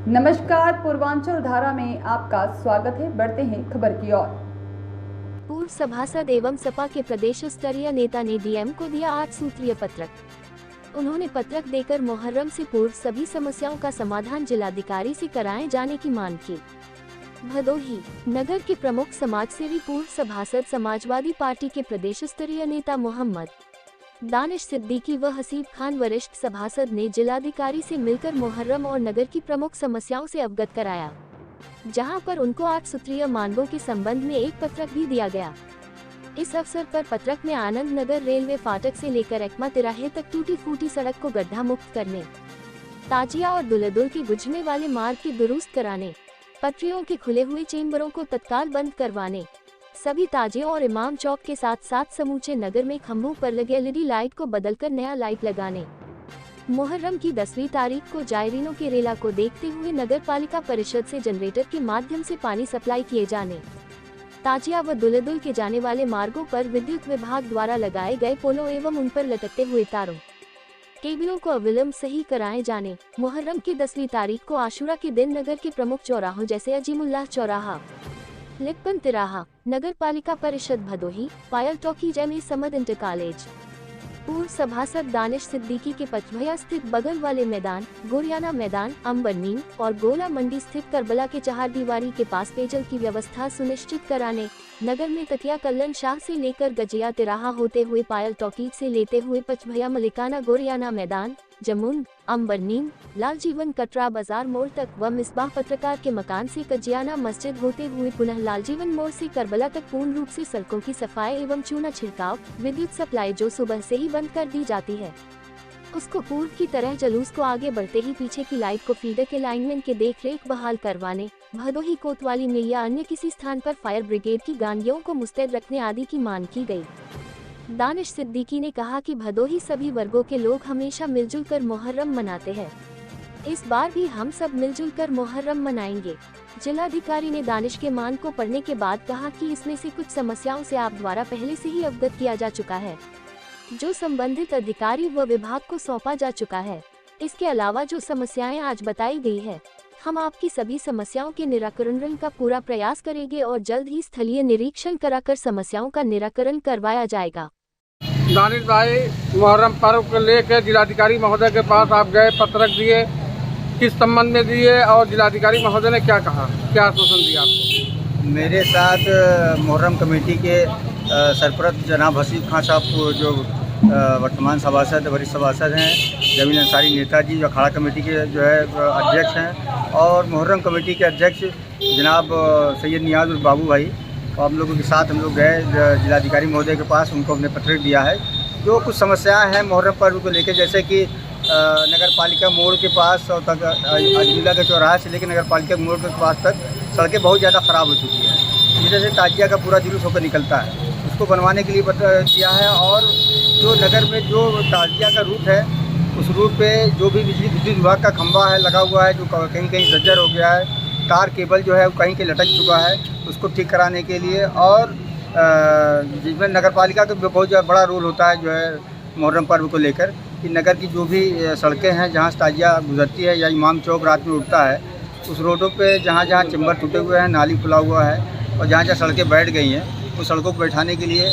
नमस्कार, पूर्वांचल धारा में आपका स्वागत है। बढ़ते हैं खबर की ओर। पूर्व सभासद एवं सपा के प्रदेश स्तरीय नेता ने डीएम को दिया 8 सूत्रीय पत्रक। उन्होंने पत्रक देकर मुहर्रम से पूर्व सभी समस्याओं का समाधान जिलाधिकारी से कराए जाने की मांग की। भदोही नगर के प्रमुख समाजसेवी पूर्व सभासद समाजवादी पार्टी के प्रदेश स्तरीय नेता मोहम्मद दानिश सिद्दीकी व हसीब खान वरिष्ठ सभासद ने जिलाधिकारी से मिलकर मुहर्रम और नगर की प्रमुख समस्याओं से अवगत कराया, जहां पर उनको 8 सूत्रीय मांगों के संबंध में एक पत्रक भी दिया गया। इस अवसर पर पत्रक में आनंद नगर रेलवे फाटक से लेकर एकमा तिराहे तक टूटी फूटी सड़क को गड्ढा मुक्त करने, ताजिया और दुलदुल के गुजरने वाले मार्ग की दुरुस्त कराने, पटरियों के खुले हुए चेंबरों को तत्काल बंद करवाने, सभी ताजियों और इमाम चौक के साथ साथ समूचे नगर में खंभों पर लगे एलईडी लाइट को बदलकर नया लाइट लगाने, मुहर्रम की 10वीं तारीख को जायरीनों के रेला को देखते हुए नगर पालिका परिषद से जनरेटर के माध्यम से पानी सप्लाई किए जाने, ताजिया व दुलदुल के जाने वाले मार्गों पर विद्युत विभाग द्वारा लगाए गए पोलों एवं उन पर लटकते हुए तारों केबलों को अविलंब सही कराए जाने, मुहर्रम की 10वीं तारीख को आशूरा के दिन नगर के प्रमुख चौराहों जैसे अजीमुल्लाह चौराहा, लिपन तिराहा, नगर पालिका परिषद भदोही, पायल टॉकी जैमे समद इंटर कॉलेज, पूर्व सभासद दानिश सिद्दीकी के पचभैया स्थित बगल वाले मैदान, गोरियाना मैदान, अंबरनीम और गोला मंडी स्थित करबला के चार दीवारी के पास पेयजल की व्यवस्था सुनिश्चित कराने, नगर में तकिया कल्लन शाह से लेकर गजिया तिराहा होते हुए पायल टॉकीज से लेते हुए पचभैया मलिकाना गोरियाना मैदान, जमुन, अंबरनीम, लाल जीवन कटरा बाजार मोड़ तक व मिसबाह पत्रकार के मकान से कजियाना मस्जिद होते हुए पुनः लाल जीवन मोड़ से करबला तक पूर्ण रूप से सड़कों की सफाई एवं चूना छिड़काव, विद्युत सप्लाई जो सुबह से ही बंद कर दी जाती है, उसको पूर्व की तरह जुलूस को आगे बढ़ते ही पीछे की लाइट को फीडर के लाइनमैन के देखरेख बहाल करवाने, भदोही कोतवाली में या अन्य किसी स्थान पर फायर ब्रिगेड की गाड़ियों को मुस्तैद रखने आदि की मांग की गई। दानिश सिद्दीकी ने कहा कि भदोही सभी वर्गों के लोग हमेशा मिलजुल कर मुहर्रम मनाते हैं, इस बार भी हम सब मिलजुल कर मुहर्रम मनाएंगे। जिलाधिकारी ने दानिश के मांग को पढ़ने के बाद कहा कि इसमें से कुछ समस्याओं से आप द्वारा पहले से ही अवगत किया जा चुका है, जो संबंधित अधिकारी व विभाग को सौंपा जा चुका है। इसके अलावा जो समस्याएं आज बताई गई है, हम आपकी सभी समस्याओं के निराकरण का पूरा प्रयास करेंगे और जल्द ही स्थलीय निरीक्षण कराकर समस्याओं का निराकरण करवाया जाएगा। दानिश भाई, मुहर्रम पर्व को लेकर जिलाधिकारी महोदय के पास आप गए, पत्रक दिए, किस संबंध में दिए और जिलाधिकारी महोदय ने क्या कहा, क्या आश्वासन दिया आपको? मेरे साथ मुहर्रम कमेटी के सरपरस्त जनाब हसीब खान साहब को जो वर्तमान सभासद वरिष्ठ सभासद हैं, जमील अंसारी नेताजी जो अखाड़ा कमेटी के जो है अध्यक्ष हैं, और मुहर्रम कमेटी के अध्यक्ष जनाब सैयद नियाज और बाबू भाई, हम लोगों के साथ हम लोग गए जिलाधिकारी महोदय के पास, उनको हमने पत्रक दिया है। जो कुछ समस्याएं हैं मुहर्रम पर्व को लेकर, जैसे कि नगर पालिका मोड़ के पास और तक अजमिला के चौराहे से लेकर नगर पालिका मोड़ के पास तक सड़कें बहुत ज़्यादा ख़राब हो चुकी हैं, जिस से ताजिया का पूरा जुलूस होकर निकलता है, उसको बनवाने के लिए किया है। और जो नगर में जो ताजिया का रूट है, उस रूट पर जो भी विद्युत विभाग का खंभा है लगा हुआ है, जो कहीं कहीं जर्जर हो गया है, तार केबल जो है वो कहीं के लटक चुका है, उसको ठीक कराने के लिए, और जिसमें नगर पालिका का बहुत बड़ा रोल होता है जो है मुहर्रम पर्व को लेकर, कि नगर की जो भी सड़कें हैं जहाँ से ताजिया गुजरती है या इमाम चौक रात में उठता है, उस रोडों पे जहाँ जहाँ चैम्बर टूटे हुए हैं, नाली खुला हुआ है, और जहाँ जहाँ सड़कें बैठ गई हैं, उस सड़कों को बैठाने के लिए,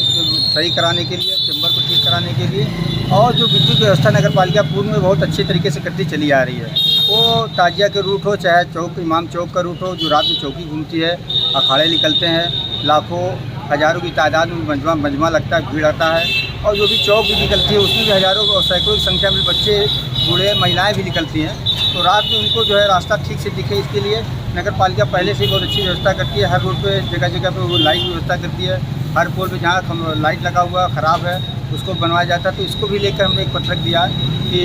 सही कराने के लिए, चैम्बर को ठीक कराने के लिए, और जो विद्युत व्यवस्था नगर पालिका पूर्व में बहुत अच्छे तरीके से करती चली आ रही है, वो ताजिया के रूट हो चाहे चौक इमाम चौक का रूट हो, जो रात में चौकी घूमती है, अखाड़े निकलते हैं, लाखों हज़ारों की तादाद में मजमा लगता है, भीड़ आता है, और जो भी चौक भी निकलती है उसमें भी हज़ारों और सैकड़ों की संख्या में बच्चे, बूढ़े, महिलाएं भी निकलती हैं। तो रात में उनको जो है रास्ता ठीक से दिखे, इसके लिए नगर पालिका पहले से ही बहुत अच्छी व्यवस्था करती है। हर रोड पे जगह जगह पे वो लाइट व्यवस्था करती है, हर पोल पे जहाँ लाइट लगा हुआ ख़राब है उसको बनवाया जाता है। तो इसको भी लेकर हमने एक पत्रक दिया कि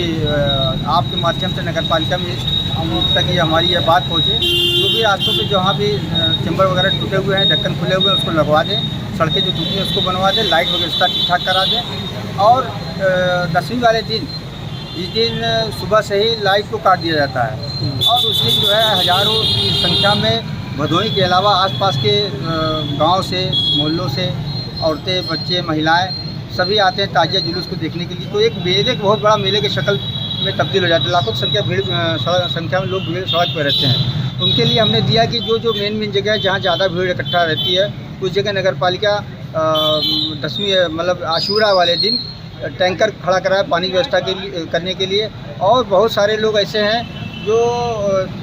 आपके माध्यम से नगर पालिका में तक ये हमारी ये बात पहुँचे, जो भी रास्तों पे जहाँ भी चैम्बर वगैरह टूटे हुए हैं, ढक्कन खुले हुए हैं, उसको लगवा दें, सड़कें जो टूटी हैं उसको बनवा दें, लाइट व्यवस्था ठीक ठाक करा दें। और 10वीं वाले दिन, जिस दिन सुबह से ही लाइट को काट दिया जाता है, और उस दिन जो है हज़ारों की संख्या में भदोही के अलावा आसपास के गांव से, मोहल्लों से औरतें, बच्चे, महिलाएं सभी आते हैं ताजिया जुलूस को देखने के लिए। तो एक मेले, बहुत बड़ा मेले की शक्ल में तब्दील हो जाते हैं। लाखों संख्या में लोग भीड़ सड़क पर रहते हैं। उनके लिए हमने दिया कि जो मेन जगह है जहाँ ज़्यादा भीड़ इकट्ठा रहती है उस जगह नगर पालिका 10वीं मतलब आशूरा वाले दिन टैंकर खड़ा कराए पानी की व्यवस्था करने के लिए। और बहुत सारे लोग ऐसे हैं जो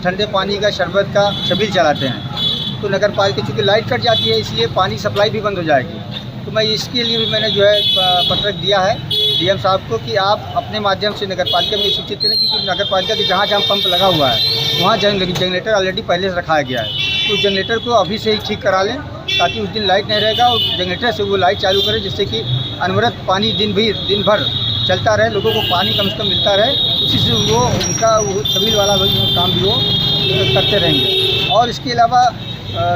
ठंडे पानी का शरबत का छबील चलाते हैं। तो नगर पालिका चूँकि लाइट कट जाती है इसलिए पानी सप्लाई भी बंद हो जाएगी। तो मैं इसके लिए भी मैंने जो है पत्रक दिया है डीएम साहब को कि आप अपने माध्यम से नगर पालिका में सूचित करें कि नगर पालिका के जहाँ पंप लगा हुआ है वहाँ जनरेटर ऑलरेडी पहले से रखाया गया है। तो जनरेटर को अभी से ही ठीक करा लें ताकि उस दिन लाइट नहीं रहेगा और जनरेटर से वो लाइट चालू करें, जिससे कि अनवरत पानी दिन भर चलता रहे, लोगों को पानी कम से कम मिलता रहे। उसी से वो उनका वो छबील वाला काम भी वो करते रहेंगे। और इसके अलावा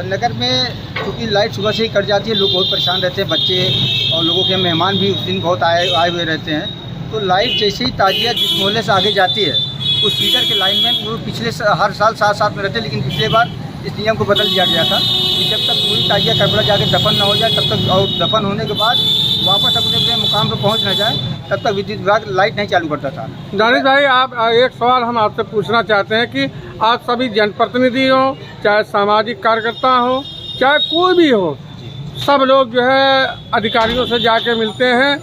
नगर में क्योंकि लाइट सुबह से ही कट जाती है, लोग बहुत परेशान रहते हैं, बच्चे और लोगों के मेहमान भी उस दिन बहुत आए हुए रहते हैं। तो लाइट जैसे ही ताजिया जिस मोहल्ले से आगे जाती है उस फीडर के लाइनमैन वो पिछले हर साल साथ में रहते हैं, लेकिन पिछले बार इस नियम को बदल दिया गया था कि जब तक पूरी ताजिया करबला जाके दफन न हो जाए तब तक, और दफन होने के बाद वापस अपने मुकाम पर पहुँच न जाए तब तक विद्युत विभाग लाइट नहीं चालू करता था। दानिश भाई, आप एक सवाल हम आपसे पूछना चाहते हैं कि आज सभी जनप्रतिनिधि हो, चाहे सामाजिक कार्यकर्ता हो, चाहे कोई भी हो, सब लोग जो है अधिकारियों से जाके मिलते हैं,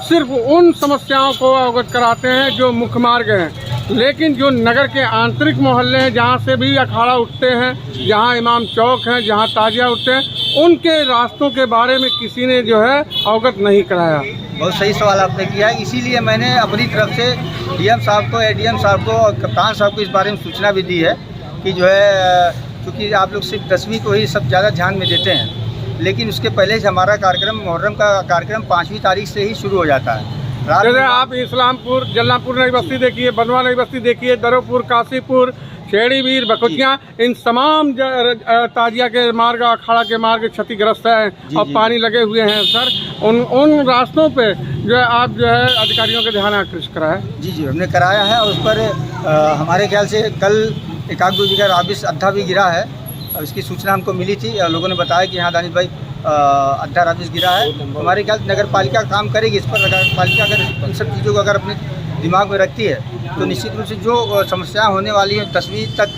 सिर्फ उन समस्याओं को अवगत कराते हैं जो मुख्य मार्ग हैं। लेकिन जो नगर के आंतरिक मोहल्ले हैं जहाँ से भी अखाड़ा उठते हैं, जहाँ इमाम चौक हैं, जहाँ ताजिया उठते हैं, उनके रास्तों के बारे में किसी ने जो है अवगत नहीं कराया। बहुत सही सवाल आपने किया है। इसीलिए मैंने अपनी तरफ से डीएम साहब को, एडीएम साहब को और कप्तान साहब को इस बारे में सूचना भी दी है कि जो है क्योंकि आप लोग सिर्फ 10वीं को ही सब ज़्यादा ध्यान में देते हैं, लेकिन उसके पहले से हमारा कार्यक्रम मुहर्रम का कार्यक्रम 5वीं तारीख से ही शुरू हो जाता है। जैसे आप इस्लामपुर, जल्लापुर नई बस्ती देखिए, बंधवा नई बस्ती देखिए, दरोपुर, काशीपुर, छेड़ीवीर, बकुतियाँ, इन तमाम ताजिया के मार्ग, अखाड़ा के मार्ग क्षतिग्रस्त हैं और पानी लगे हुए हैं। सर उन रास्तों पे जो है आप जो है अधिकारियों के ध्यान आकृष्ट कराए। जी हमने कराया है। और उस पर हमारे ख्याल से कल एक आध दो जगह राबिस अद्धा भी गिरा है। इसकी सूचना हमको मिली थी और लोगों ने बताया कि हाँ दानिश भाई अद्धा राबिस गिरा है। हमारे ख्याल नगर पालिका काम करेगी इस पर। नगर पालिका अगर इन सब चीज़ों को अगर अपने दिमाग में रखती है तो निश्चित रूप से जो समस्या होने वाली है 10वीं तक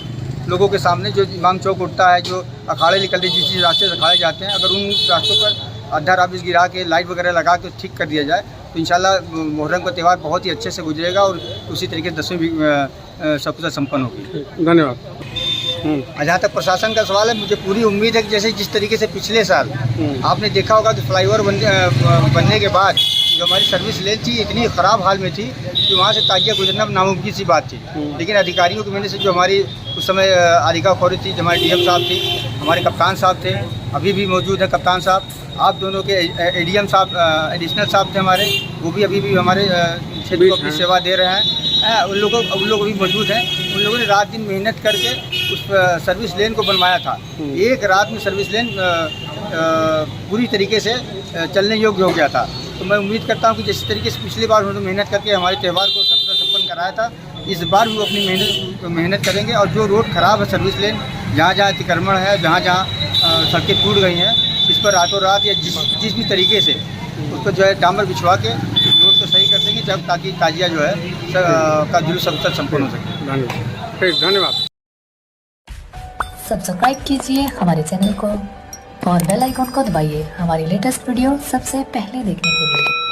लोगों के सामने, जो इमाम चौक उठता है, जो अखाड़े निकलते हैं, जिस रास्ते से अखाड़े जाते हैं, अगर उन रास्तों पर अद्धा राबिस गिरा के लाइट वगैरह लगा के ठीक कर दिया जाए तो इंशाल्लाह मुहर्रम का त्यौहार बहुत ही अच्छे से गुजरेगा और उसी तरीके से 10वीं भी सफलता संपन्न होगी। धन्यवाद। जहाँ तक प्रशासन का सवाल है, मुझे पूरी उम्मीद है कि जैसे जिस तरीके से पिछले साल आपने देखा होगा कि फ्लाईओवर बनने के बाद जो हमारी सर्विस लेन थी इतनी ख़राब हाल में थी कि वहाँ से ताजिया गुजरना नामुमकिन सी बात थी। लेकिन अधिकारियों की वजह से जो हमारी उस समय आलिका खौरी थी, जो हमारे डीएम साहब थी, हमारे कप्तान साहब थे, अभी भी मौजूद है कप्तान साहब, आप दोनों के एडीएम साहब, एडिशनल साहब थे हमारे, वो भी अभी भी हमारे क्षेत्र को अपनी सेवा दे रहे हैं। उन लोग भी मौजूद हैं। उन लोगों ने रात दिन मेहनत करके उस सर्विस लेन को बनवाया था। एक रात में सर्विस लेन पूरी तरीके से चलने योग्य हो गया था। तो मैं उम्मीद करता हूं कि जिस तरीके से पिछली बार उन्होंने मेहनत करके हमारे त्यौहार को सफलता संपन्न कराया था, इस बार भी वो अपनी मेहनत करेंगे। और जो रोड ख़राब है, सर्विस लेन जहाँ अतिक्रमण है, जहाँ सड़कें टूट गई हैं, इस पर रातों रात या जिस भी तरीके से उसको जो है डामर बिछवा के रोड को सही कर देंगे, जब ताकि ताजिया जो है का जुलूस सफलता संपन्न हो सके। धन्यवाद। सब्सक्राइब कीजिए हमारे चैनल को और बेल आइकॉन को दबाइए हमारी लेटेस्ट वीडियो सबसे पहले देखने के लिए।